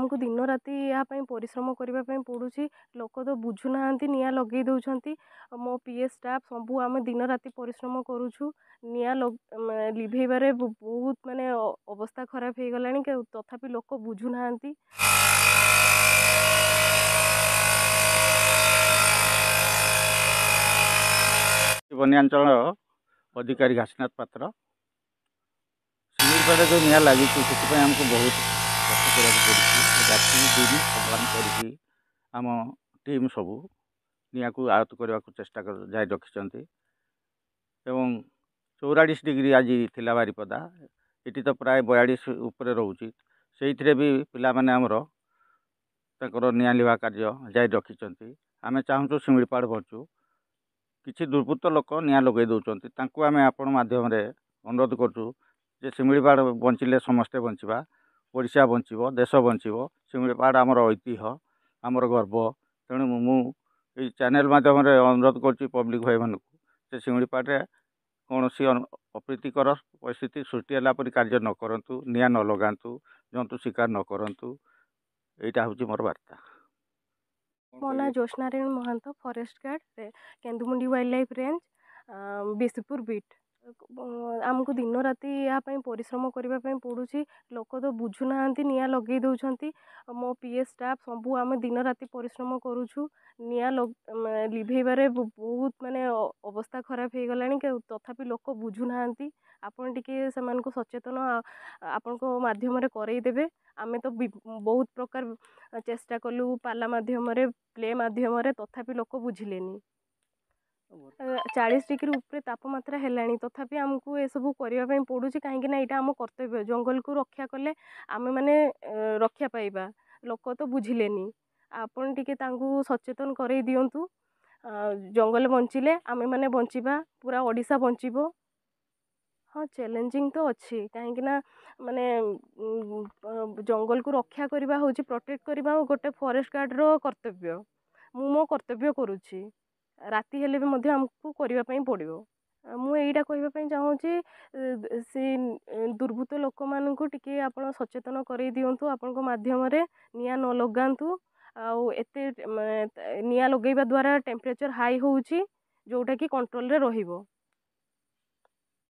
आमको दिन राति या परिश्रम करने पड़ुछि। लोक तो बुझुना निआं लगे दौरान मो पीए स्टाफ सबू आम दिन राति परिश्रम करुछु। निआं लिभेबारे बहुत माने अवस्था खराब हो गलानी तथापि लोक बुझुना। बन्यांचल अधिकारी घासीनाथ पात्र शिमिरपाड़े जो निआं लगी आमको बहुत कष्ट करा राति दिन समान करके आम टीम सबू निआं को आयत्त करने को चेष्टा जारी रखिंट। 44 डिग्री आज थिला बारिपदा ये तो प्राय 42 उपर रोचे से भी पिला माने आमर तक निआं लिवा कार्य जारी रखिंट। आम चाहूँ शिमिरपाड़ बचू किसी दुर्बृत्त लोक निआं लगे दौरान आम आपण मध्यम अनुरोध करूँ जे शिमिरपाड़ बंचिले समस्ते बंचा ओडिशा बंचब देश बंचब। शिमिरपाड़ आमर ऐतिह्य आमर गर्व तेणु मुझे चैनल मध्यम अनुरोध करुँच पब्लिक भाई मानक से शिमिरपाड़े कौन सी अप्रीतिकर परिस्थिति सृष्टि है कार्य न करूँ निआं न लगातु जंतु शिकार न करूँ। यहाँ हूँ मोर वार्ता। मो ना Jyotsnarayan Mahanta forest guard Kendumundi wildlife range Bishupur beat. आमको दिन राति या परिश्रम करने पड़ुछि। लोक तो बुझुना निआं लगे दौरान मो पीए स्टाफ सबू आम दिन राति परिश्रम करुछु। निआं लिभेबारे बहुत माने अवस्था खराब हो गलानी तथापि लोक बुझुना। आपण टिके सेमानकु सचेतन आपण माध्यम करईदेवे। आमे तो बहुत प्रकार चेष्टा कलु पाला माध्यम प्ले माध्यम तथापि लोक बुझिलेनी। 40 डिग्री उपरे तापमात्रा हेलानी तथापि आमको ये सब करने पड़ुछि कहीं यहाँ आम कर्तव्य। जंगल को रक्षा कले आमे माने रक्षा पाइबा। लोक तो बुझिलेनी आपण टिके तांकु सचेतन करई दियंतु। जंगल बंचिले आमे माने बंचिबा पूरा ओडिशा बंचिबो। हाँ चैलेंजिंग तो अच्छी कहीं माने जंगल को रक्षा करवा हूँ प्रोटेक्ट करवा गोटे फॉरेस्ट गार्ड रो कर्तव्य। मु मो कर्तव्य करुच्ची राति हेले भी आमको करने पड़ो। मुझा कहवाई चाहूँगी से दुर्बृत्त लोक मानू टिके आपण सचेतन कर दिंतु। आपण माध्यम निआं न लगातु आते निआं लगेवा द्वारा टेम्परेचर हाई होउची जोटा कि कंट्रोल रे रहिबो।